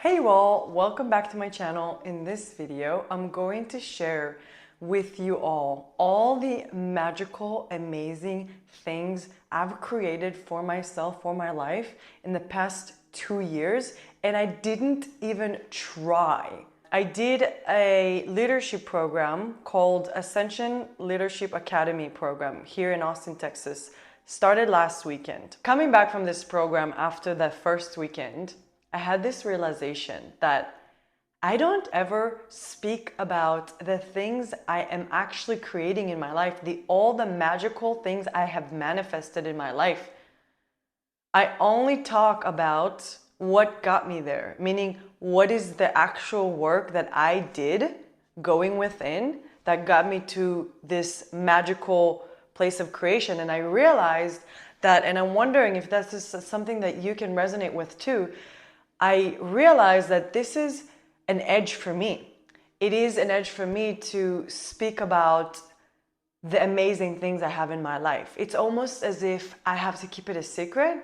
Hey you all, welcome back to my channel. In this video, I'm going to share with you all the magical, amazing things I've created for myself, for my life in the past 2 years, and I didn't even try. I did a leadership program called Ascension Leadership Academy program here in Austin, Texas. Started last weekend. Coming back from this program after the first weekend, I had this realization that I don't ever speak about the things I am actually creating in my life, all the magical things I have manifested in my life. I only talk about what got me there, meaning what is the actual work that I did going within that got me to this magical place of creation. And I realized that, and I'm wondering if that's just something that you can resonate with too. I realized that this is an edge for me. It is an edge for me to speak about the amazing things I have in my life. It's almost as if I have to keep it a secret,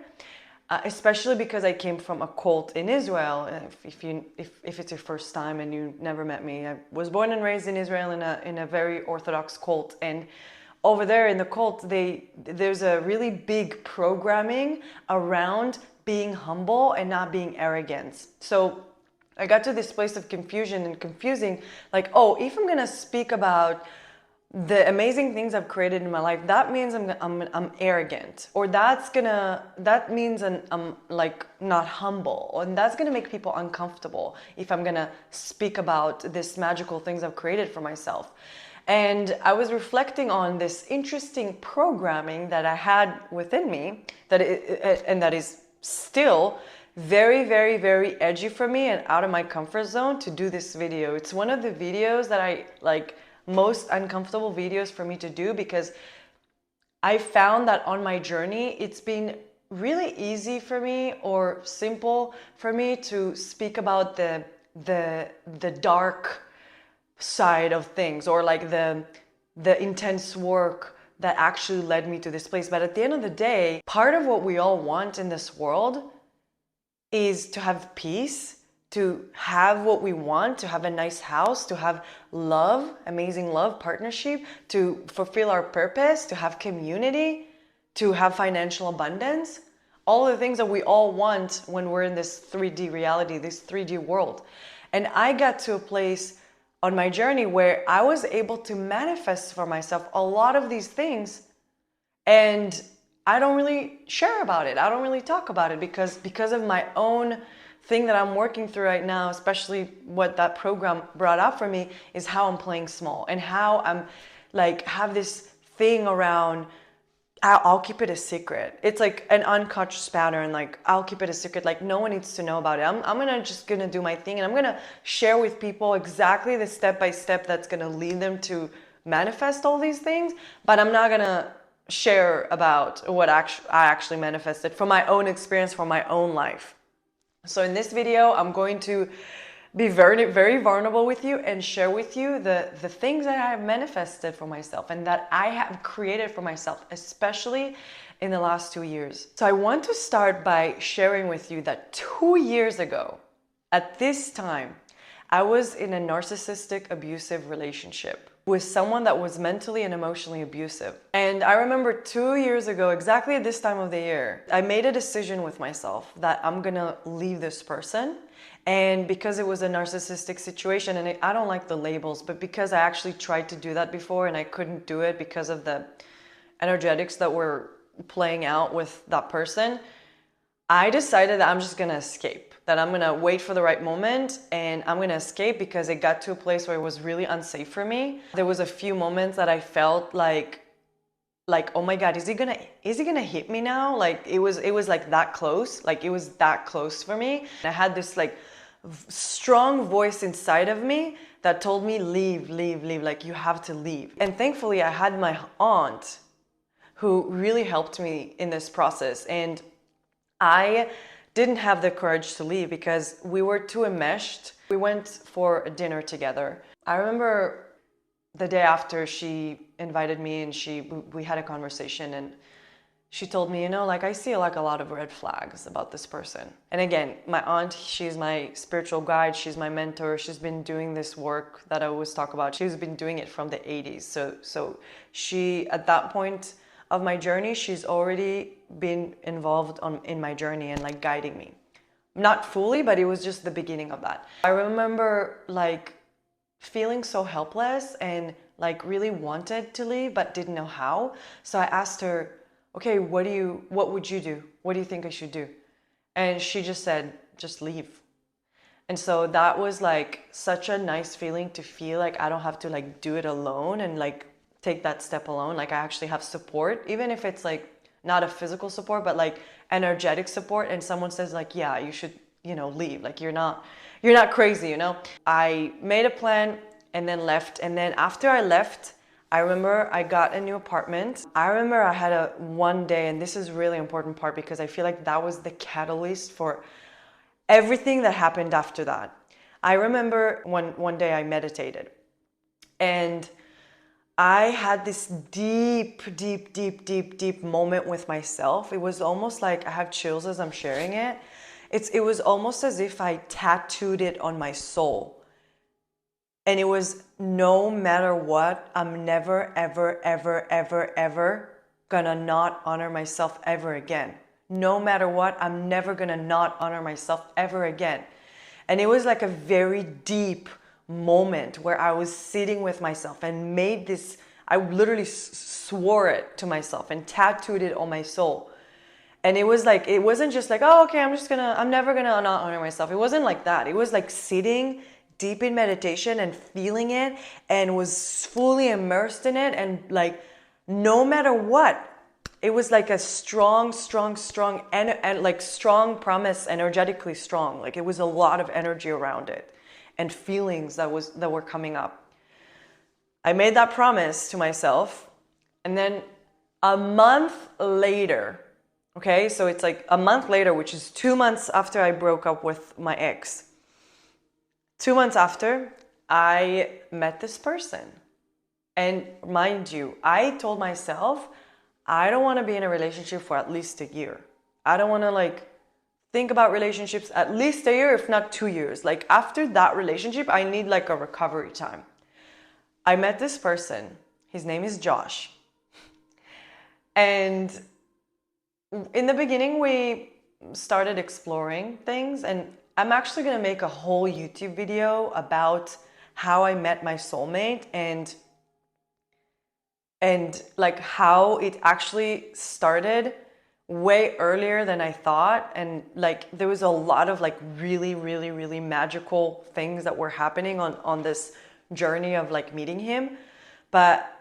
especially because I came from a cult in Israel. If it's your first time and you never met me, I was born and raised in Israel in a very Orthodox cult, and over there in the cult, there's a really big programming around being humble and not being arrogant. So I got to this place of confusion and confusing, like, oh, if I'm gonna speak about the amazing things I've created in my life, that means I'm arrogant, or that means I'm like not humble, and that's gonna make people uncomfortable if I'm gonna speak about this magical things I've created for myself. And I was reflecting on this interesting programming that I had within me and that is still very, very, very edgy for me and out of my comfort zone to do this video. It's one of the videos that I like, most uncomfortable videos for me to do, because I found that on my journey, it's been really easy for me or simple for me to speak about the dark side of things, or like the intense work that actually led me to this place. But at the end of the day, part of what we all want in this world is to have peace, to have what we want, to have a nice house, to have love, amazing love, partnership, to fulfill our purpose, to have community, to have financial abundance. All the things that we all want when we're in this 3D reality, this 3D world. And I got to a place on my journey where I was able to manifest for myself a lot of these things, and I don't really share about it. I don't really talk about it because of my own thing that I'm working through right now, especially what that program brought up for me, is how I'm playing small and how I'm like have this thing around I'll keep it a secret. It's like an unconscious pattern. Like, I'll keep it a secret. Like, no one needs to know about it. I'm gonna do my thing, and I'm gonna share with people exactly the step by step that's gonna lead them to manifest all these things. But I'm not gonna share about what I actually manifested from my own experience, from my own life. So in this video, I'm going to be very, very vulnerable with you and share with you the things that I have manifested for myself and that I have created for myself, especially in the last 2 years. So I want to start by sharing with you that 2 years ago, at this time, I was in a narcissistic, abusive relationship with someone that was mentally and emotionally abusive. And I remember 2 years ago, exactly at this time of the year, I made a decision with myself that I'm gonna leave this person. And because it was a narcissistic situation, and I don't like the labels, but because I actually tried to do that before and I couldn't do it because of the energetics that were playing out with that person, I decided that I'm just gonna escape, that I'm gonna wait for the right moment and I'm gonna escape, because it got to a place where it was really unsafe for me. There was a few moments that I felt like, oh my God, is he gonna hit me now? Like it was like that close, like it was that close for me. I had this like strong voice inside of me that told me, leave, leave, leave, like you have to leave. And thankfully I had my aunt who really helped me in this process. And I didn't have the courage to leave because we were too enmeshed. We went for a dinner together. I remember the day after, she invited me and we had a conversation, and she told me, you know, like I see like a lot of red flags about this person. And again, my aunt, she's my spiritual guide, she's my mentor. She's been doing this work that I always talk about. She's been doing it from the 80s. So she, at that point of my journey, she's already been involved in my journey and like guiding me. Not fully, but it was just the beginning of that. I remember like feeling so helpless and like really wanted to leave but didn't know how. So I asked her, okay, what would you do? What do you think I should do? And she just said, just leave. And so that was like such a nice feeling to feel like I don't have to like do it alone and like take that step alone. Like I actually have support, even if it's like not a physical support, but like energetic support. And someone says like, yeah, you should, leave. Like you're not crazy, I made a plan and then left. And then after I left, I remember I got a new apartment. I remember I had a one day, and this is really important part because I feel like that was the catalyst for everything that happened after that. I remember one day I meditated and I had this deep, deep, deep, deep, deep moment with myself. It was almost like I have chills as I'm sharing it. It was almost as if I tattooed it on my soul. And it was, no matter what, I'm never, ever, ever, ever, ever gonna not honor myself ever again. No matter what, I'm never gonna not honor myself ever again. And it was like a very deep moment where I was sitting with myself and made this, I literally swore it to myself and tattooed it on my soul. And it was like, it wasn't just like, oh, okay, I'm never gonna not honor myself. It wasn't like that. It was like sitting deep in meditation and feeling it and was fully immersed in it. And like, no matter what, it was like a strong, strong, strong, and like strong promise, energetically strong. Like it was a lot of energy around it and feelings that were coming up. I made that promise to myself. And then a month later, okay, so it's like a month later, which is 2 months after I broke up with my ex. 2 months after, I met this person. And mind you, I told myself, I don't want to be in a relationship for at least a year. I don't want to like think about relationships at least a year, if not 2 years. Like after that relationship, I need like a recovery time. I met this person. His name is Josh. And in the beginning, we started exploring things, and I'm actually going to make a whole YouTube video about how I met my soulmate and like how it actually started way earlier than I thought. And like there was a lot of like really, really, really magical things that were happening on this journey of like meeting him. But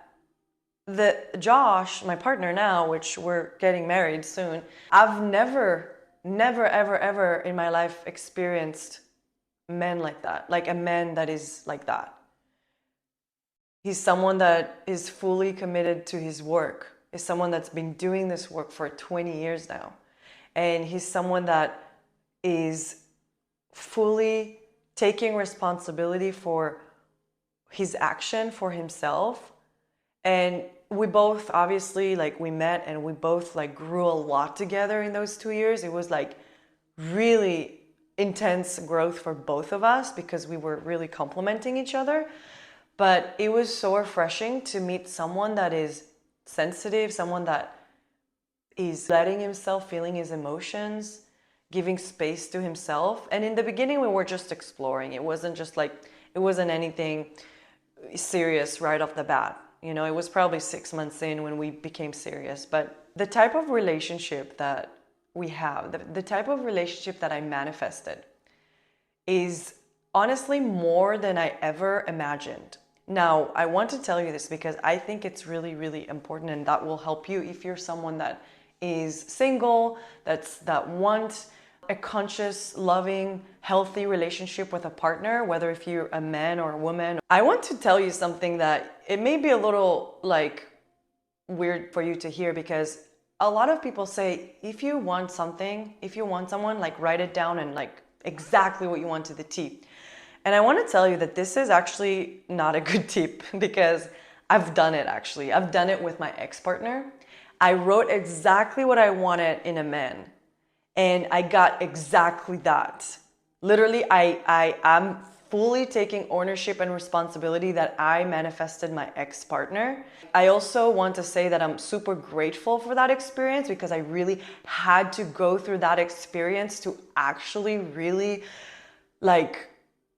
the Josh, my partner now, which we're getting married soon, I've never, never, ever, ever in my life experienced men like that, like a man that is like that. He's someone that is fully committed to his work. Is someone that's been doing this work for 20 years now. And he's someone that is fully taking responsibility for his action, for himself. And we both obviously like we met and we both like grew a lot together in those 2 years. It was like really intense growth for both of us because we were really complementing each other. But it was so refreshing to meet someone that is sensitive, someone that is letting himself, feeling his emotions, giving space to himself. And in the beginning, we were just exploring. It wasn't just like, it wasn't anything serious right off the bat. It was probably 6 months in when we became serious. But the type of relationship that we have, the type of relationship that I manifested is honestly more than I ever imagined. Now, I want to tell you this because I think it's really, really important, and that will help you if you're someone that is single, that wants a conscious, loving, healthy relationship with a partner, whether if you're a man or a woman. I want to tell you something that it may be a little like weird for you to hear, because a lot of people say, if you want something, if you want someone, like write it down and like exactly what you want to the T. And I want to tell you that this is actually not a good tip because I've done it actually. I've done it with my ex-partner. I wrote exactly what I wanted in a man, and I got exactly that. Literally, I'm fully taking ownership and responsibility that I manifested my ex-partner. I also want to say that I'm super grateful for that experience because I really had to go through that experience to actually really like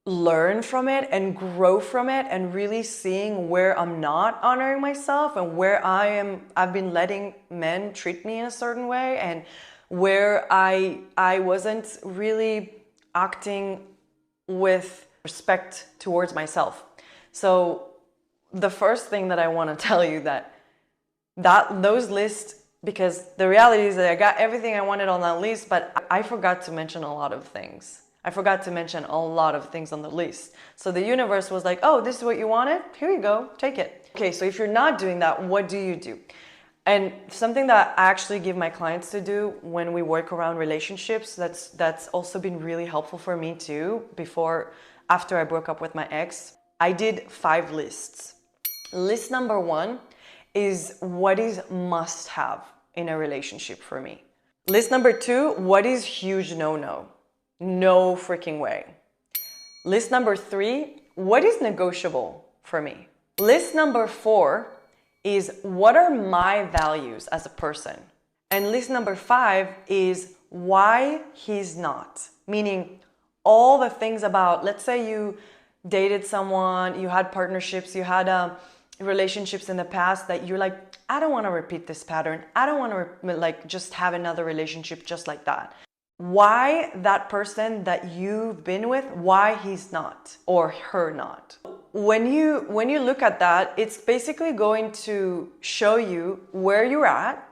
learn from it and grow from it, and really seeing where I'm not honoring myself and where I've been letting men treat me in a certain way, and where I wasn't really acting with respect towards myself. So the first thing that I want to tell you that those lists, because the reality is that I got everything I wanted on that list, but I forgot to mention a lot of things. I forgot to mention a lot of things on the list. So the universe was like, oh, this is what you wanted? Here you go, take it. Okay, so if you're not doing that, what do you do? And something that I actually give my clients to do when we work around relationships, that's also been really helpful for me too. After I broke up with my ex, I did 5 lists. List number 1 is what is must have in a relationship for me. List number 2, what is huge no-no? No freaking way. List number 3, what is negotiable for me? List number 4 is what are my values as a person? And list number 5 is why he's not. Meaning all the things about, let's say you dated someone, you had partnerships, you had relationships in the past that you're like, I don't want to repeat this pattern. I don't want to like just have another relationship just like that. Why that person that you've been with, why he's not or her not. When you look at that, it's basically going to show you where you're at.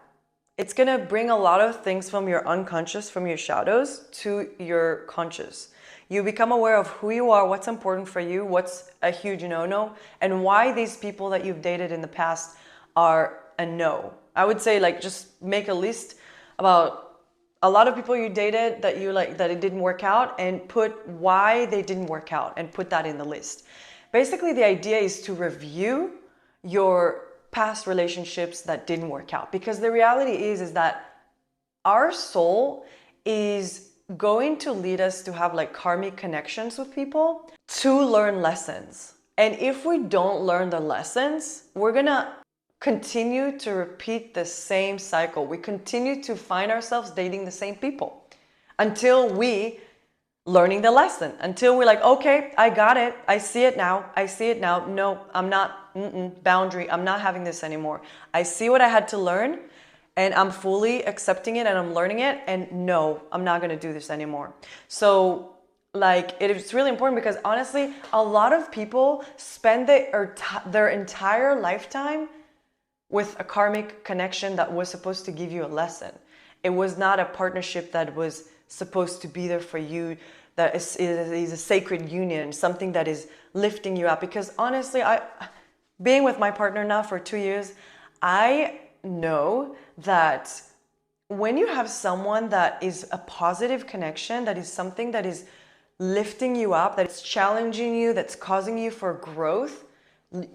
It's going to bring a lot of things from your unconscious, from your shadows to your conscious. You become aware of who you are, what's important for you, what's a huge no-no, and why these people that you've dated in the past are a no. I would say like just make a list about a lot of people you dated that you like that it didn't work out, and put why they didn't work out and put that in the list. Basically, the idea is to review your past relationships that didn't work out, because the reality is that our soul is going to lead us to have like karmic connections with people to learn lessons. And if we don't learn the lessons, we're gonna continue to repeat the same cycle. We continue to find ourselves dating the same people until we learning the lesson, until we're like, okay, I got it. I see it now. I see it now. No, I'm not, boundary. I'm not having this anymore. I see what I had to learn, and I'm fully accepting it and I'm learning it. And no, I'm not going to do this anymore. So like, it's really important, because honestly, a lot of people spend their entire lifetime with a karmic connection that was supposed to give you a lesson. It was not a partnership that was supposed to be there for you, that is a sacred union, something that is lifting you up. Because honestly, being with my partner now for 2 years, I know that when you have someone that is a positive connection, that is something that is lifting you up, that's challenging you, that's causing you for growth,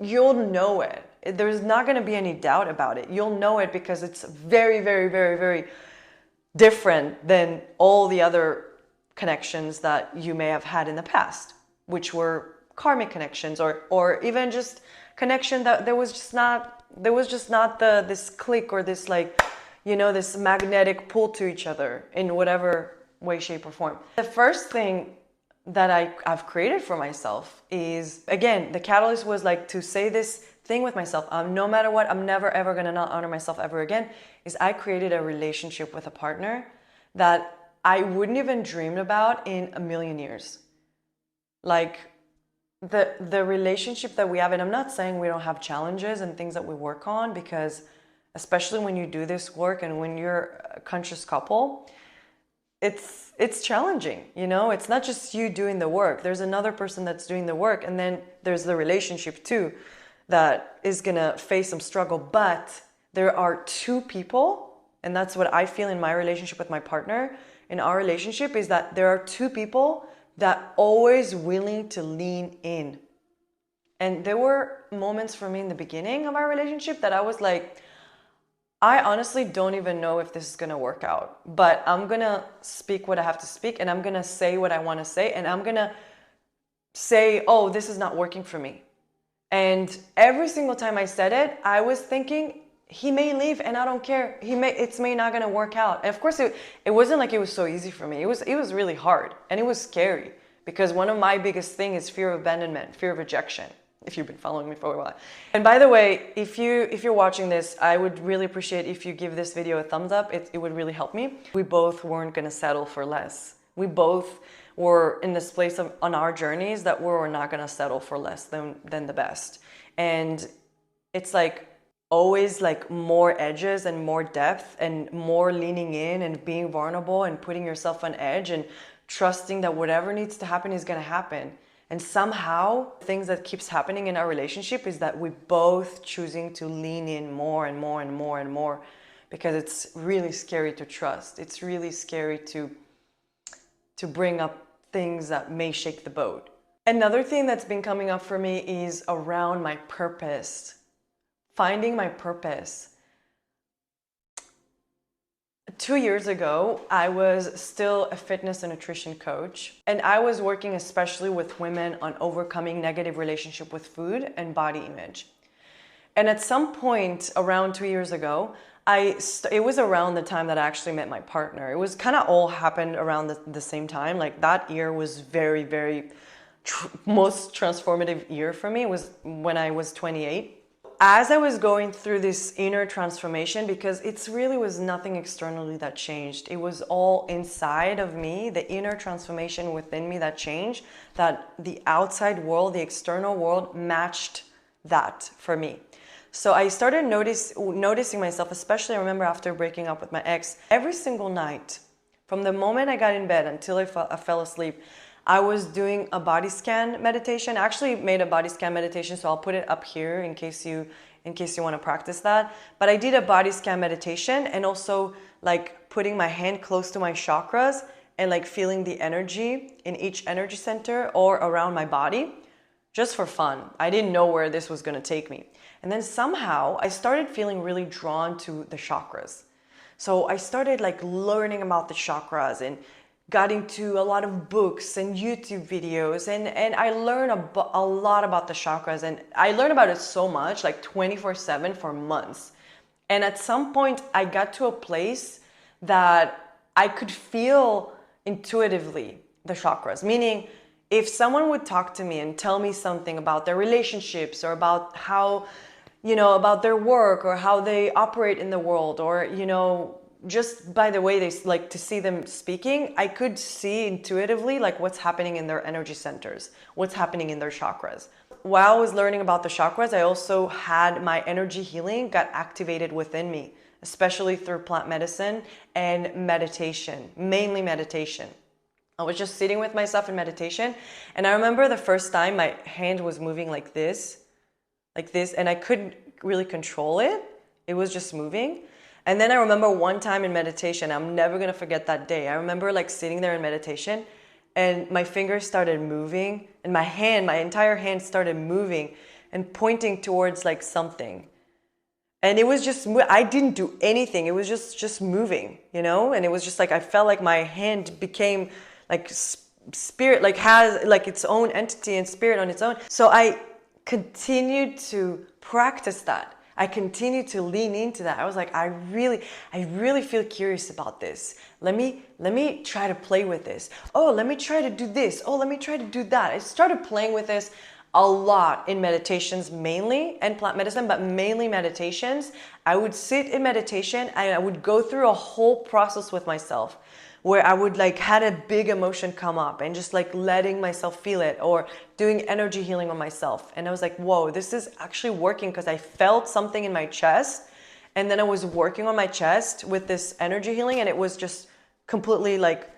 you'll know it. There's not going to be any doubt about it. You'll know it because it's very, very, very, very different than all the other connections that you may have had in the past, which were karmic connections, or even just connection that there was just not this click, or this like, this magnetic pull to each other in whatever way, shape, or form. The first thing that I've created for myself is, again, the catalyst was like to say this thing with myself, no matter what, I'm never ever gonna not honor myself ever again, is I created a relationship with a partner that I wouldn't even dream about in a million years. Like the relationship that we have, and I'm not saying we don't have challenges and things that we work on, because especially when you do this work and when you're a conscious couple, it's challenging, it's not just you doing the work. There's another person that's doing the work, and then there's the relationship too that is gonna face some struggle. But there are 2 people, and that's what I feel in my relationship with my partner. In our relationship is that there are 2 people that always willing to lean in. And there were moments for me in the beginning of our relationship that I was like, I honestly don't even know if this is gonna work out, but I'm gonna speak what I have to speak, and I'm gonna say what I wanna say, and I'm gonna say, oh, this is not working for me. And every single time I said it, I was thinking, he may leave and I don't care. It's may not gonna work out. And of course it wasn't like it was so easy for me. It was really hard and it was scary because one of my biggest thing is fear of abandonment, fear of rejection, if you've been following me for a while. And by the way, if you're watching this, I would really appreciate if you give this video a thumbs up. It would really help me. We both weren't gonna settle for less. We both were in this place on our journeys that we were not gonna settle for less than the best. And it's like always like more edges and more depth and more leaning in and being vulnerable and putting yourself on edge and trusting that whatever needs to happen is gonna happen. And somehow things that keeps happening in our relationship is that we both choosing to lean in more and more and more and more, because it's really scary to trust. It's really scary to bring up things that may shake the boat. Another thing that's been coming up for me is around my purpose, finding my purpose. 2 years ago, I was still a fitness and nutrition coach, and I was working especially with women on overcoming negative relationship with food and body image. And at some point around 2 years ago, it was around the time that I actually met my partner. It was kind of all happened around the same time. Like that year was very, very most transformative year for me. It was when I was 28. As I was going through this inner transformation, because it's really was nothing externally that changed. It was all inside of me, the inner transformation within me that changed, that the outside world, the external world matched that for me. So I started noticing myself, especially I remember after breaking up with my ex, every single night, from the moment I got in bed until I fell asleep, I was doing a body scan meditation. I actually made a body scan meditation, so I'll put it up here in case you want to practice that. But I did a body scan meditation and also like putting my hand close to my chakras and like feeling the energy in each energy center or around my body, just for fun. I didn't know where this was going to take me. And then somehow I started feeling really drawn to the chakras. So I started like learning about the chakras and got into a lot of books and YouTube videos, and I learned a lot about the chakras, and I learned about it so much, like 24/7 for months. And at some point I got to a place that I could feel intuitively the chakras, meaning if someone would talk to me and tell me something about their relationships or about how, about their work or how they operate in the world, or, just by the way they like to see them speaking, I could see intuitively like what's happening in their energy centers, what's happening in their chakras. While I was learning about the chakras, I also had my energy healing got activated within me, especially through plant medicine and meditation, mainly meditation. I was just sitting with myself in meditation, and I remember the first time my hand was moving like this, and I couldn't really control it. It was just moving. And then I remember one time in meditation, I'm never gonna forget that day. I remember like sitting there in meditation and my fingers started moving and my entire hand started moving and pointing towards like something. And it was just, I didn't do anything. It was just moving, And it was just like, I felt like my hand became like spirit, like has like its own entity and spirit on its own. So I continued to practice that. I continued to lean into that. I was like, I really feel curious about this. Let me try to play with this. Oh, let me try to do this. Oh, let me try to do that. I started playing with this a lot in meditations mainly, and plant medicine, but mainly meditations. I would sit in meditation and I would go through a whole process with myself where I would like had a big emotion come up and just like letting myself feel it, or doing energy healing on myself. And I was like, whoa, this is actually working, because I felt something in my chest, and then I was working on my chest with this energy healing, and it was just completely like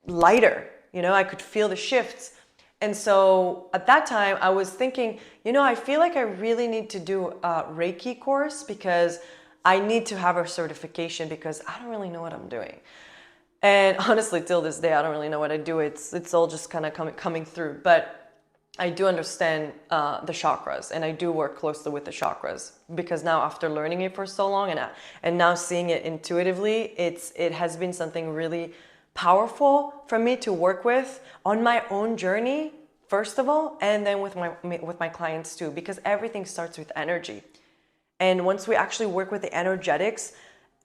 lighter. I could feel the shifts. And so at that time I was thinking, I feel like I really need to do a Reiki course, because I need to have a certification, because I don't really know what I'm doing. And honestly, till this day, I don't really know what I do. It's all just kind of coming through. But I do understand the chakras, and I do work closely with the chakras, because now after learning it for so long and now seeing it intuitively, it has been something really powerful for me to work with on my own journey, first of all, and then with my clients too, because everything starts with energy. And once we actually work with the energetics,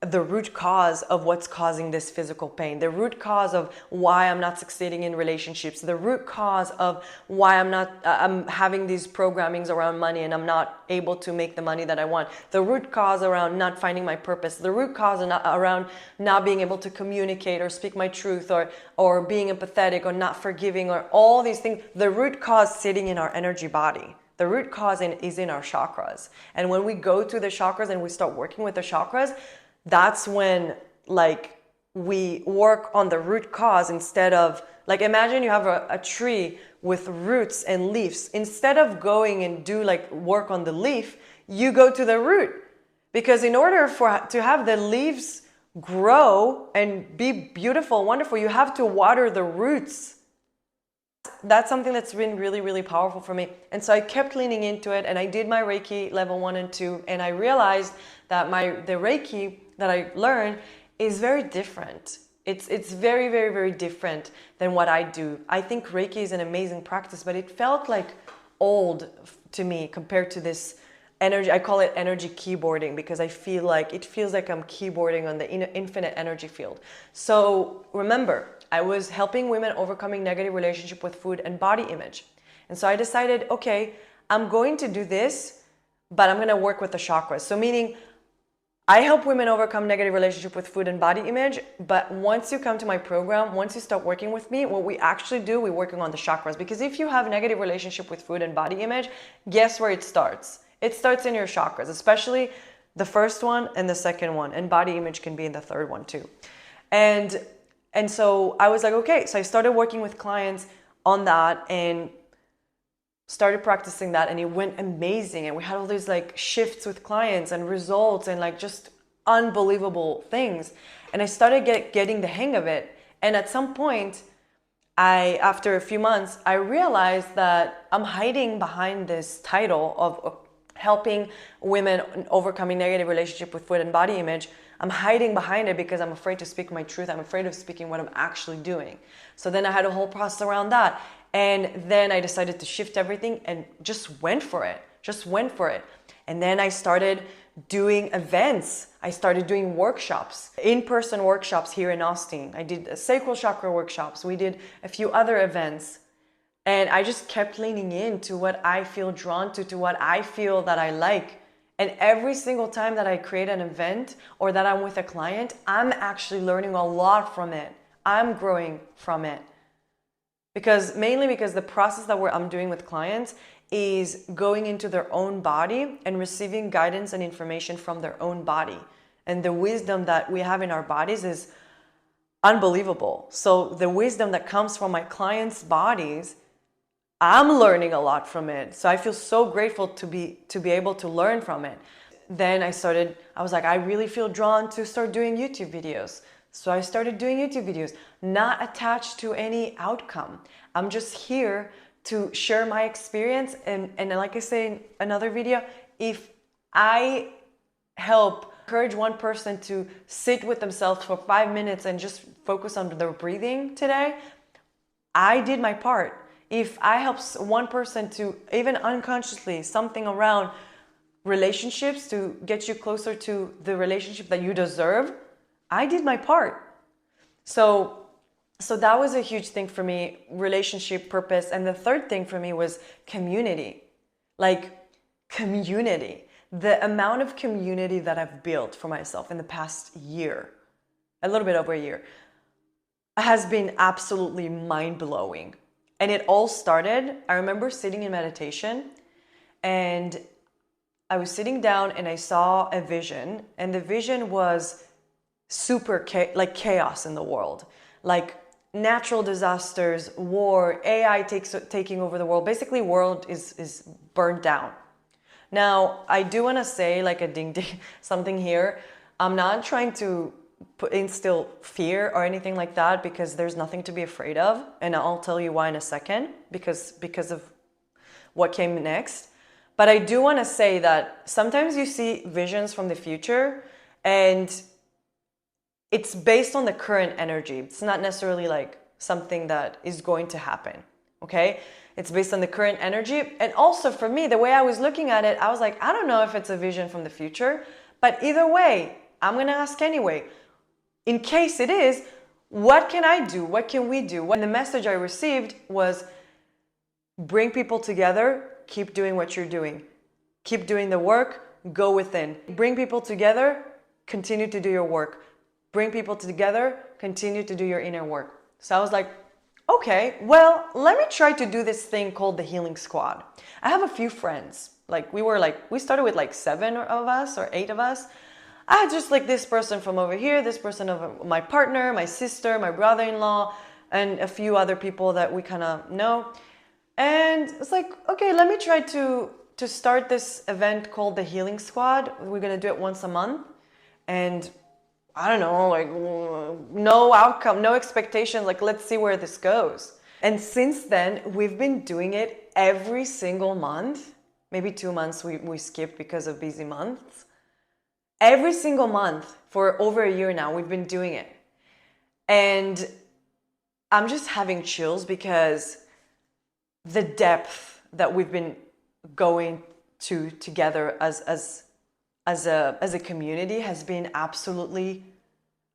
the root cause of what's causing this physical pain, the root cause of why I'm not succeeding in relationships, the root cause of why I'm having these programmings around money and I'm not able to make the money that I want, the root cause around not finding my purpose, the root cause around not being able to communicate or speak my truth, or being empathetic or not forgiving, or all these things, the root cause sitting in our energy body. The root cause is in our chakras. And when we go to the chakras and we start working with the chakras, that's when like we work on the root cause, instead of like, imagine you have a tree with roots and leaves. Instead of going and do like work on the leaf, you go to the root, because in order to have the leaves grow and be beautiful, wonderful, you have to water the roots. That's something that's been really, really powerful for me. And so I kept leaning into it, and I did my Reiki level 1 and 2, and I realized that the Reiki that I learned is very different. It's very, very, very different than what I do. I think Reiki is an amazing practice, but it felt like old to me compared to this energy. I call it energy keyboarding, because I feel like it feels like I'm keyboarding on the infinite energy field. So remember, I was helping women overcoming negative relationship with food and body image. And so I decided, okay, I'm going to do this, but I'm going to work with the chakras. So meaning, I help women overcome negative relationship with food and body image, but once you come to my program, once you start working with me, what we actually do, we're working on the chakras. Because if you have a negative relationship with food and body image, guess where it starts? It starts in your chakras, especially the first one and the second one, and body image can be in the third one too. And so I was like, okay, so I started working with clients on that and started practicing that, and it went amazing. And we had all these like shifts with clients and results and like just unbelievable things. And I started getting the hang of it. And at some point, after a few months, I realized that I'm hiding behind this title of helping women overcoming negative relationship with food and body image. I'm hiding behind it because I'm afraid to speak my truth. I'm afraid of speaking what I'm actually doing. So then I had a whole process around that. And then I decided to shift everything and just went for it. And then I started doing events. I started doing workshops, in-person workshops here in Austin. I did sacral chakra workshops. We did a few other events. And I just kept leaning into what I feel drawn to what I feel that I like. And every single time that I create an event or that I'm with a client, I'm actually learning a lot from it. I'm growing from it. Mainly because the process that I'm doing with clients is going into their own body and receiving guidance and information from their own body. And the wisdom that we have in our bodies is unbelievable. So the wisdom that comes from my clients' bodies, I'm learning a lot from it. So I feel so grateful to be able to learn from it. Then I was like, I really feel drawn to start doing YouTube videos. So I started doing YouTube videos, not attached to any outcome. I'm just here to share my experience. And like I say in another video, if I encourage one person to sit with themselves for 5 minutes and just focus on their breathing today, I did my part. If I help one person to, even unconsciously, something around relationships to get you closer to the relationship that you deserve, I did my part. So that was a huge thing for me, relationship, purpose. And the third thing for me was community. Like community. The amount of community that I've built for myself in the past year, a little bit over a year, has been absolutely mind-blowing. And it all started, I remember sitting in meditation, and I was sitting down and I saw a vision, and the vision was super like chaos in the world, like natural disasters, war, AI taking over the world. Basically, world is burned down. Now, I do want to say like a ding ding something here. I'm not trying to instill fear or anything like that, because there's nothing to be afraid of, and I'll tell you why in a second. Because of what came next. But I do want to say that sometimes you see visions from the future and it's based on the current energy. It's not necessarily like something that is going to happen, okay? It's based on the current energy. And also for me, the way I was looking at it, I was like, I don't know if it's a vision from the future, but either way, I'm going to ask anyway. In case it is, what can I do? What can we do? And the message I received was bring people together, keep doing what you're doing. Keep doing the work, go within. Bring people together, continue to do your work. Bring people together, continue to do your inner work. So I was like, okay, well, let me try to do this thing called the Healing Squad. I have a few friends. We started with like 7 of us or 8 of us. I had just like this person from over here, this person of my partner, my sister, my brother-in-law, and a few other people that we kind of know. And it's like, okay, let me try to start this event called the Healing Squad. We're gonna do it once a month. And I don't know, like no outcome, no expectation, like let's see where this goes. And since then, we've been doing it every single month. Maybe 2 months we skipped because of busy months. Every single month for over a year now, we've been doing it. And I'm just having chills because the depth that we've been going to together as a community has been absolutely,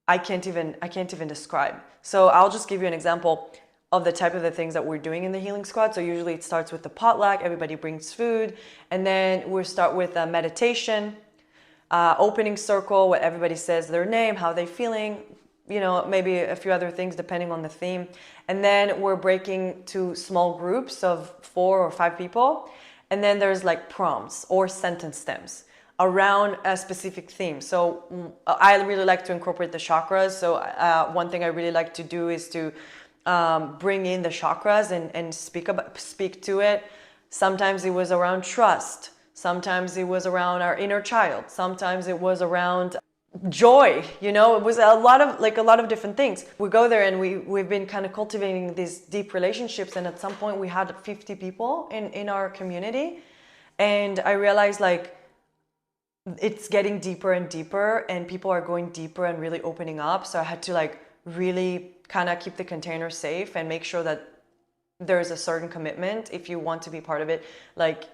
I can't even describe. So I'll just give you an example of the type of the things that we're doing in the Healing Squad. So usually it starts with the potluck, everybody brings food, and then we'll start with a meditation, opening circle, where everybody says their name, how they're feeling, maybe a few other things depending on the theme. And then we're breaking to small groups of 4 or 5 people. And then there's like prompts or sentence stems around a specific theme. So I really like to incorporate the chakras. So one thing I really like to do is to bring in the chakras and speak to it. Sometimes it was around trust. Sometimes it was around our inner child. Sometimes it was around joy. It was a lot of different things. We go there and we've been kind of cultivating these deep relationships. And at some point we had 50 people in our community. And I realized like it's getting deeper and deeper and people are going deeper and really opening up. So I had to like really kind of keep the container safe and make sure that there's a certain commitment. If you want to be part of it,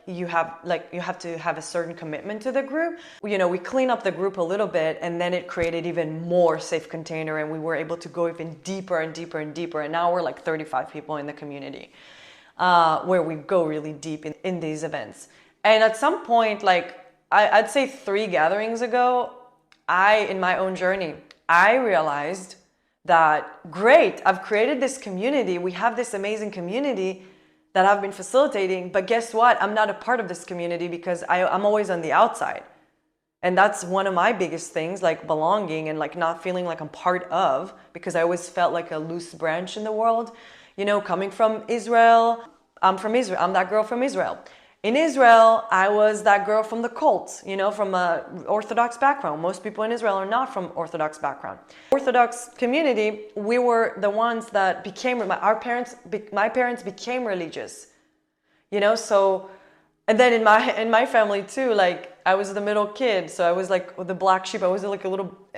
you have to have a certain commitment to the group. We clean up the group a little bit and then it created even more safe container and we were able to go even deeper and deeper and deeper. And now we're like 35 people in the community where we go really deep in these events. And at some point, I'd say 3 gatherings ago, in my own journey, I realized that great, I've created this community. We have this amazing community that I've been facilitating, but guess what? I'm not a part of this community because I'm always on the outside. And that's one of my biggest things, like belonging and like not feeling like I'm part of, because I always felt like a loose branch in the world. Coming from Israel, I'm from Israel. I'm that girl from Israel. In Israel, I was that girl from the cult, from an Orthodox background. Most people in Israel are not from Orthodox background. Orthodox community, we were the ones that my parents became religious, so, and then in my family too, like I was the middle kid. So I was like the black sheep. I was like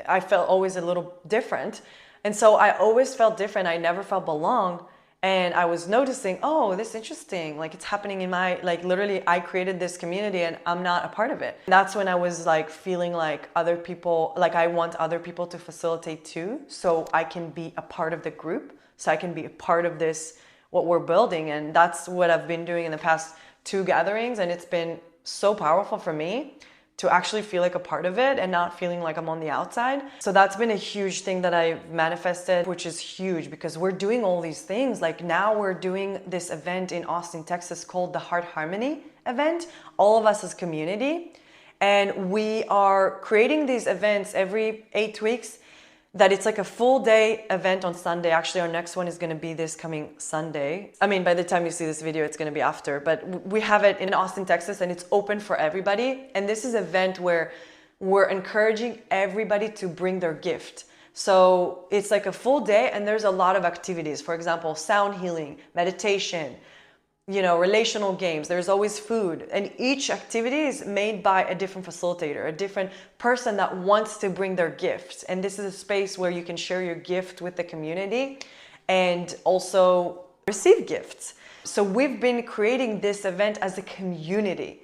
I felt always a little different. And so I always felt different. I never felt belong. And I was noticing, oh, this is interesting. Like it's happening in literally I created this community and I'm not a part of it. And that's when I was like feeling like other people, like I want other people to facilitate too. So I can be a part of the group. So I can be a part of this, what we're building. And that's what I've been doing in the past 2 gatherings. And it's been so powerful for me to actually feel like a part of it and not feeling like I'm on the outside. So that's been a huge thing that I've manifested, which is huge because we're doing all these things. Like now we're doing this event in Austin, Texas called the Heart Harmony event, all of us as community. And we are creating these events every 8 weeks that it's like a full day event on Sunday. Actually, our next one is going to be this coming Sunday. I mean, by the time you see this video, it's going to be after, but we have it in Austin, Texas, and it's open for everybody. And this is an event where we're encouraging everybody to bring their gift. So it's like a full day and there's a lot of activities. For example, sound healing, meditation, relational games. There's always food. And each activity is made by a different facilitator, a different person that wants to bring their gifts. And this is a space where you can share your gift with the community and also receive gifts. So we've been creating this event as a community.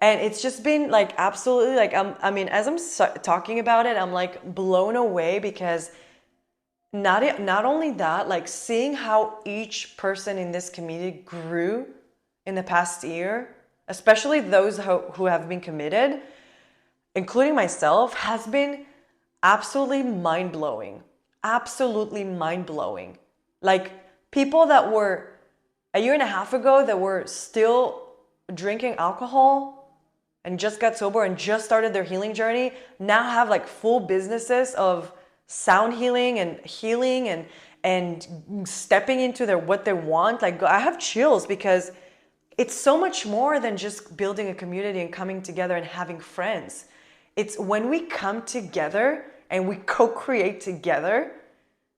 And it's just been like absolutely like, as I'm talking about it, I'm like blown away because not only that, like seeing how each person in this community grew in the past year, especially those who have been committed, including myself, has been absolutely mind-blowing. Absolutely mind-blowing. Like people that were a year and a half ago that were still drinking alcohol and just got sober and just started their healing journey now have like full businesses of sound healing and stepping into what they want. Like I have chills because it's so much more than just building a community and coming together and having friends. It's when we come together and we co-create together,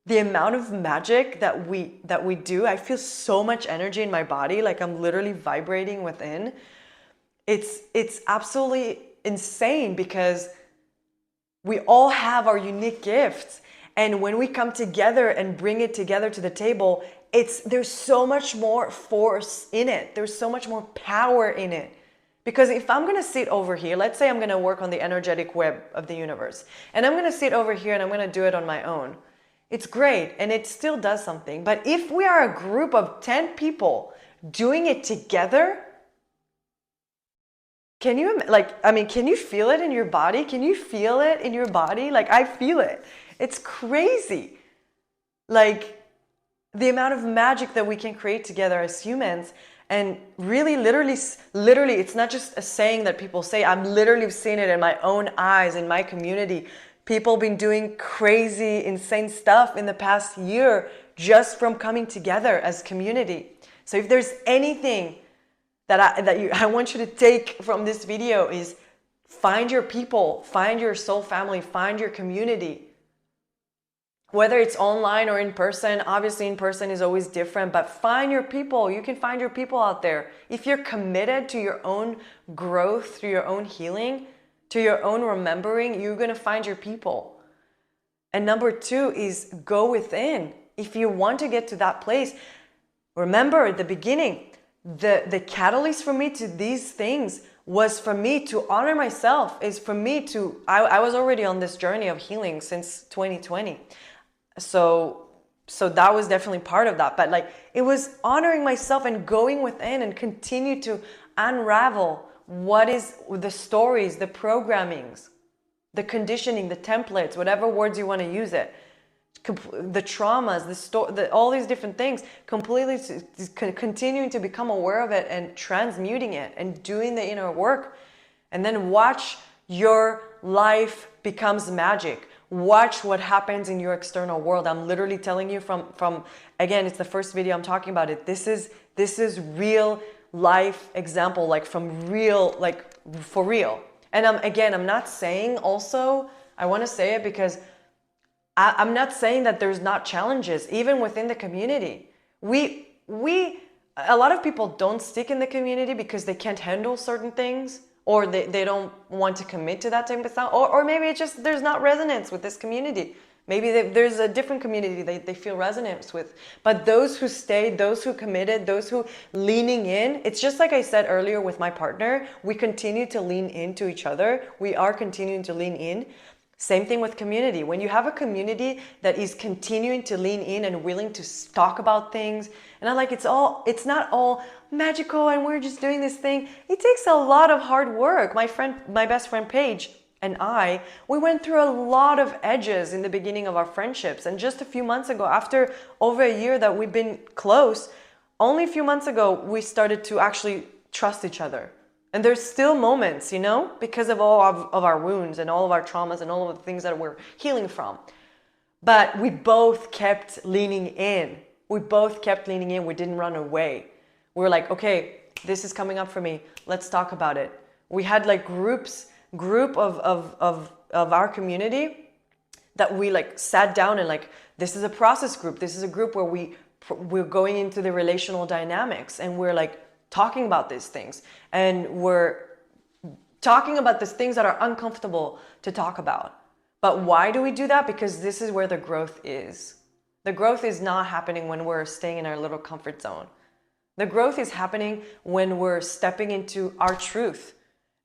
the amount of magic that we do, I feel so much energy in my body, like I'm literally vibrating within. It's absolutely insane because we all have our unique gifts. And when we come together and bring it together to the table, there's so much more force in it. There's so much more power in it. Because if I'm going to sit over here, let's say I'm going to work on the energetic web of the universe, and I'm going to sit over here and I'm going to do it on my own. It's great and it still does something. But if we are a group of 10 people doing it together, can you feel it in your body? Can you feel it in your body? Like I feel it. It's crazy. Like the amount of magic that we can create together as humans. And really, literally, it's not just a saying that people say. I'm literally seeing it in my own eyes, in my community. People been doing crazy, insane stuff in the past year just from coming together as community. So if there's anything that I want you to take from this video is find your people, find your soul family, find your community. Whether it's online or in person, obviously in person is always different, but find your people. You can find your people out there. If you're committed to your own growth, to your own healing, to your own remembering, you're going to find your people. And number 2 is go within. If you want to get to that place, remember at the beginning, the catalyst for me to these things was for me to honor myself, is for me to, I was already on this journey of healing since 2020. So that was definitely part of that. But like it was honoring myself and going within and continue to unravel what is the stories, the programmings, the conditioning, the templates, whatever words you want to use it, the traumas, all these different things, completely continuing to become aware of it and transmuting it and doing the inner work. And then watch your life becomes magic. Watch what happens in your external world. I'm literally telling you from again, it's the first video I'm talking about it. This is real life example, like from real, like for real. And I'm not saying also, I want to say it because I'm not saying that there's not challenges, even within the community. A lot of people don't stick in the community because they can't handle certain things, or they don't want to commit to that type of stuff, or maybe it's just there's not resonance with this community. Maybe there's a different community they feel resonance with. But those who stayed, those who committed, those who leaning in, it's just like I said earlier with my partner, we continue to lean into each other. We are continuing to lean in. Same thing with community. When you have a community that is continuing to lean in and willing to talk about things, and I'm like, it's not all magical and we're just doing this thing. It takes a lot of hard work. My best friend Paige and we went through a lot of edges in the beginning of our friendships. And just a few months ago, after over a year that we've been close, only a few months ago, we started to actually trust each other. And there's still moments, because of all of our wounds and all of our traumas and all of the things that we're healing from. But we both kept leaning in. We didn't run away. We were like, okay, this is coming up for me. Let's talk about it. We had like group of our community that we like sat down and like, this is a process group. This is a group where we're going into the relational dynamics, and we're like, talking about these things, and we're talking about these things that are uncomfortable to talk about. But why do we do that? Because this is where the growth is. The growth is not happening when we're staying in our little comfort zone. The growth is happening when we're stepping into our truth.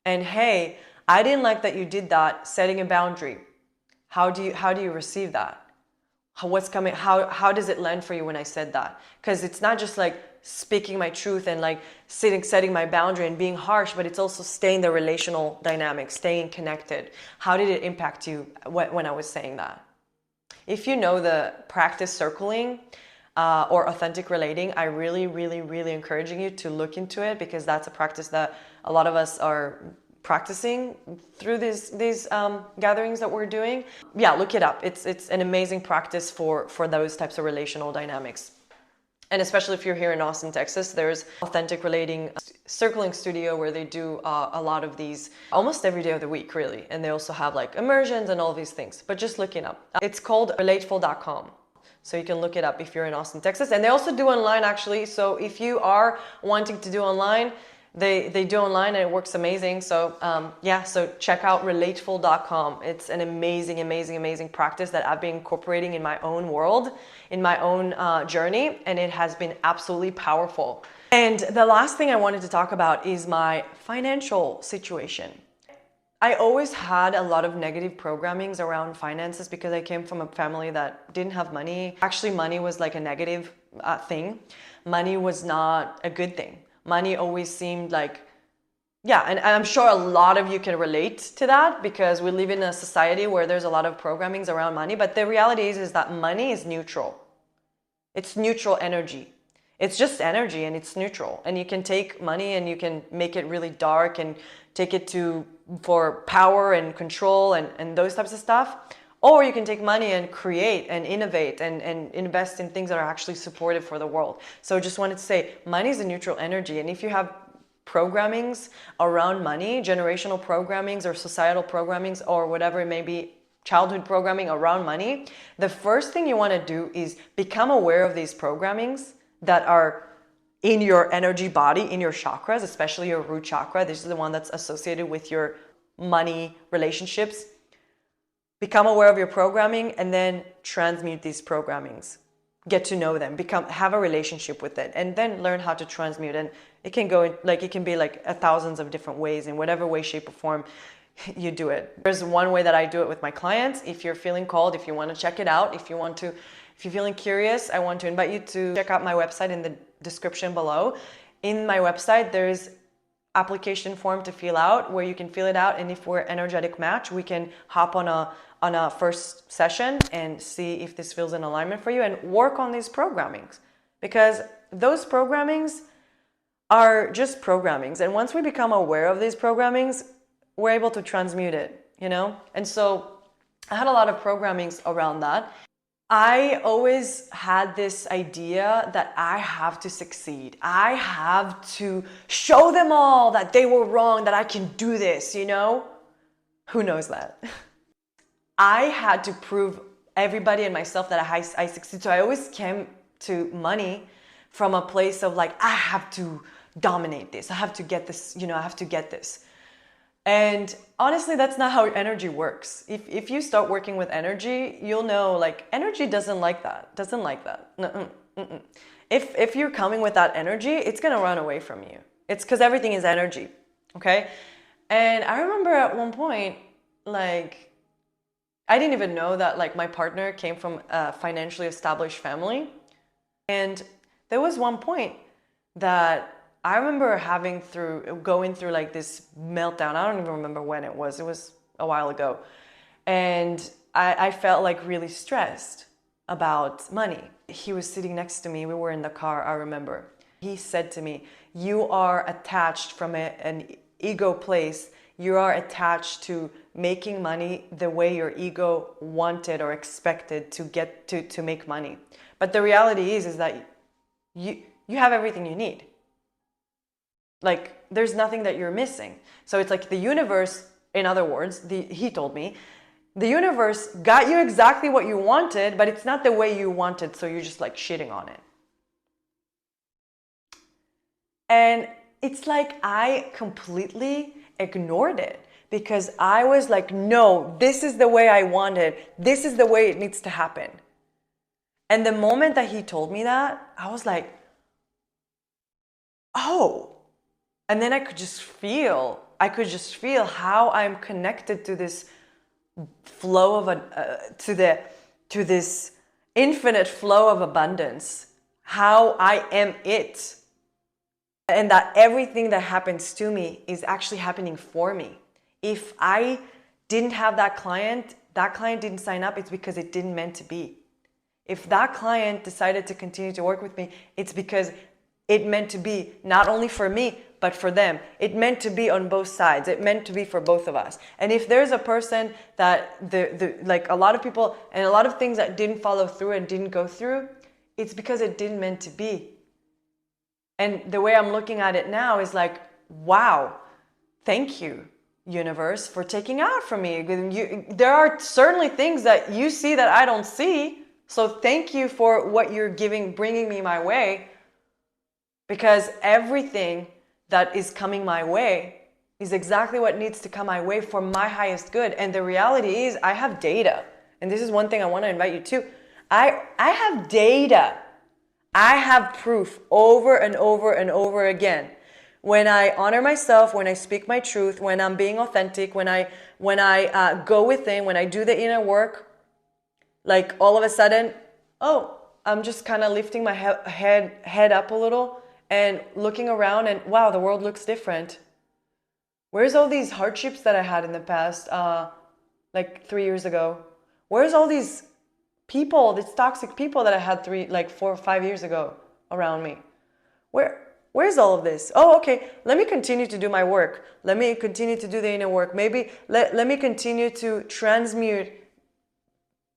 And hey, I didn't like that you did that, setting a boundary. How do you receive that? What's coming? How does it land for you when I said that? Because it's not just like speaking my truth and like setting my boundary and being harsh, but it's also staying the relational dynamic, staying connected. How did it impact you when I was saying that? If you know the practice circling or authentic relating, I really, really, really encouraging you to look into it, because that's a practice that a lot of us are practicing through these gatherings that we're doing. Yeah, look it up. It's an amazing practice for those types of relational dynamics. And especially if you're here in Austin, Texas, there's Authentic Relating Circling Studio where they do a lot of these almost every day of the week, really. And they also have like immersions and all these things, but just looking up. It's called relateful.com. So you can look it up if you're in Austin, Texas. And they also do online, actually. So if you are wanting to do online, they do online and it works amazing. So yeah, so check out relateful.com. It's an amazing, amazing, amazing practice that I've been incorporating in my own world, in my own journey, and it has been absolutely powerful. And the last thing I wanted to talk about is my financial situation. I always had a lot of negative programmings around finances because I came from a family that didn't have money. Actually, money was like a negative thing. Money was not a good thing. Money always seemed like, yeah, and I'm sure a lot of you can relate to that because we live in a society where there's a lot of programmings around money. But the reality is that money is neutral. It's neutral energy. It's just energy and it's neutral. And you can take money and you can make it really dark and take it for power and control and those types of stuff. Or you can take money and create and innovate and invest in things that are actually supportive for the world. So just wanted to say, money is a neutral energy. And if you have programmings around money, generational programmings or societal programmings or whatever it may be, childhood programming around money, the first thing you want to do is become aware of these programmings that are in your energy body, in your chakras, especially your root chakra. This is the one that's associated with your money relationships. Become aware of your programming and then transmute these programmings. Get to know them, have a relationship with it, and then learn how to transmute. And it can go it can be like thousands of different ways, in whatever way, shape, or form you do it. There's one way that I do it with my clients. If you're feeling called, if you want to check it out, if you're feeling curious, I want to invite you to check out my website in the description below. In my website, there's application form to fill out where you can fill it out, and if we're energetic match, we can hop on a first session and see if this feels in alignment for you and work on these programmings, because those programmings are just programmings, and once we become aware of these programmings, we're able to transmute it, and so I had a lot of programmings around that. I always had this idea that I have to succeed. I have to show them all that they were wrong, that I can do this, Who knows that? I had to prove everybody and myself that I succeed. So I always came to money from a place of like, I have to dominate this. I have to get this, I have to get this. And honestly, that's not how energy works. If you start working with energy, you'll know like energy doesn't like that. If you're coming with that energy, it's going to run away from you. It's because everything is energy. Okay. And I remember at one point, like, I didn't even know that like my partner came from a financially established family. And there was one point that I remember going through like this meltdown. I don't even remember when it was. It was a while ago. And I felt like really stressed about money. He was sitting next to me. We were in the car, I remember. He said to me, you are attached from an ego place. You are attached to making money the way your ego wanted or expected to get to make money. But the reality is that you have everything you need. Like, there's nothing that you're missing. So it's like the universe, in other words, he told me, the universe got you exactly what you wanted, but it's not the way you wanted, so you're just like shitting on it. And it's like I completely ignored it because I was like, no, this is the way I want it. This is the way it needs to happen. And the moment that he told me that, I was like, oh. And then I could just feel how I'm connected to this flow of to this infinite flow of abundance, how I am it. And that everything that happens to me is actually happening for me. If I didn't have that client didn't sign up, it's because it didn't meant to be. If that client decided to continue to work with me, it's because it meant to be, not only for me, but for them. It meant to be on both sides. It meant to be for both of us. And if there's a person that like a lot of people and a lot of things that didn't follow through and didn't go through, it's because it didn't meant to be. And the way I'm looking at it now is like, wow, thank you, universe, for taking out from me. There are certainly things that you see that I don't see. So thank you for what you're bringing me my way. Because everything that is coming my way is exactly what needs to come my way for my highest good. And the reality is I have data. And this is one thing I want to invite you to. I have data. I have proof over and over and over again. When I honor myself, when I speak my truth, when I'm being authentic, when I go within, when I do the inner work, like all of a sudden, oh, I'm just kind of lifting my head up a little and looking around, and wow, the world looks different. Where's all these hardships that I had in the past, like 3 years ago? Where's all these people, these toxic people that I had 4 or 5 years ago around me? Where's all of this? Oh, okay, let me continue to do my work. Let me continue to do the inner work. Maybe let me continue to transmute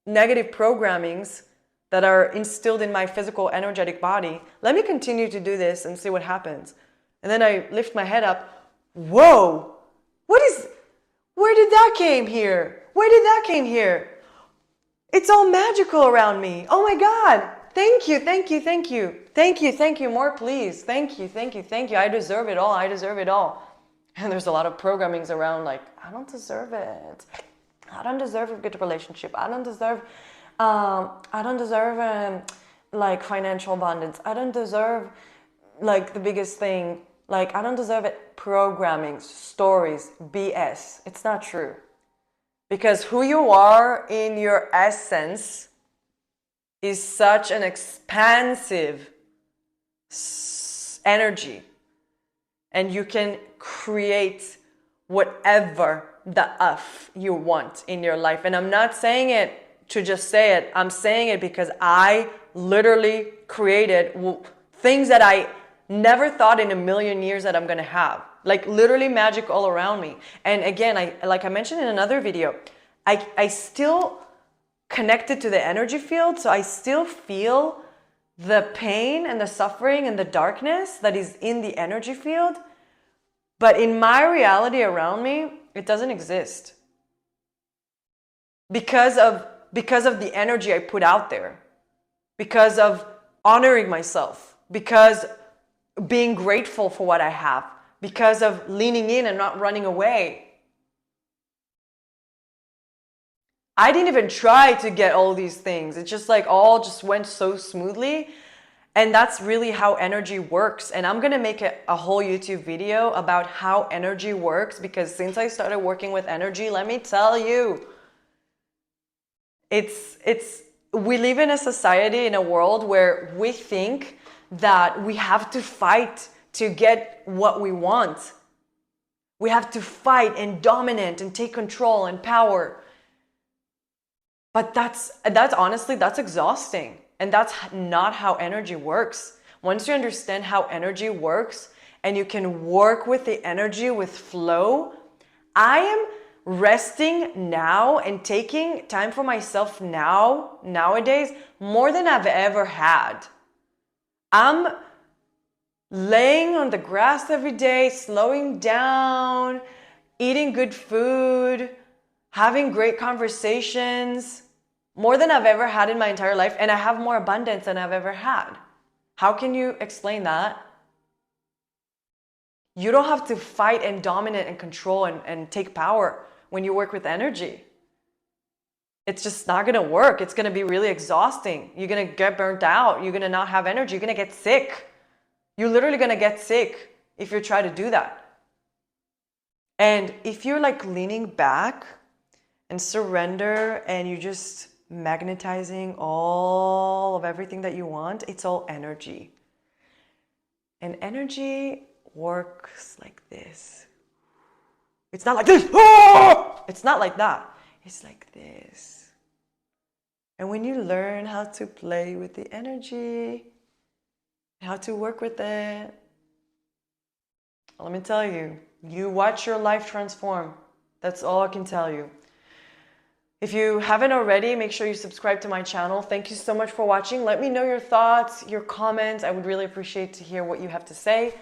negative programmings that are instilled in my physical energetic body. Let me continue to do this and see what happens. And then I lift my head up. Whoa, where did that came here? Where did that came here? It's all magical around me. Oh my God. Thank you, thank you, thank you. Thank you, thank you. More, please. Thank you, thank you, thank you. I deserve it all. I deserve it all. And there's a lot of programmings around like, I don't deserve it. I don't deserve a good relationship. I don't deserve like financial abundance. I don't deserve like the biggest thing. Like I don't deserve it. Programming, stories, BS. It's not true. Because who you are in your essence is such an expansive energy. And you can create whatever the F you want in your life. And I'm not saying it to just say it. I'm saying it because I literally created things that I never thought in a million years that I'm going to have. Like literally magic all around me. And again, like I mentioned in another video, I still connected to the energy field. So I still feel the pain and the suffering and the darkness that is in the energy field. But in my reality around me, it doesn't exist. Because of the energy I put out there. Because of honoring myself. Because being grateful for what I have. Because of leaning in and not running away. I didn't even try to get all these things. It just like all just went so smoothly. And that's really how energy works. And I'm going to make a whole YouTube video about how energy works, because since I started working with energy, let me tell you, we live in a society, in a world where we think that we have to fight to get what we want. We have to fight and dominate and take control and power. But that's honestly, that's exhausting. And that's not how energy works. Once you understand how energy works and you can work with the energy with flow, I am resting now and taking time for myself nowadays, more than I've ever had. I'm laying on the grass every day, slowing down, eating good food, having great conversations, more than I've ever had in my entire life, and I have more abundance than I've ever had. How can you explain that? You don't have to fight and dominate and control and take power when you work with energy. It's just not going to work. It's going to be really exhausting. You're going to get burnt out. You're going to not have energy. You're going to get sick. You're literally going to get sick if you try to do that. And if you're like leaning back and surrender and you're just magnetizing all of everything that you want, it's all energy. And energy works like this. It's not like this. Ah! It's not like that. It's like this. And when you learn how to play with the energy, how to work with it, let me tell you, you watch your life transform. That's all I can tell you. If you haven't already, make sure you subscribe to my channel. Thank you so much for watching. Let me know your thoughts, your comments. I would really appreciate to hear what you have to say.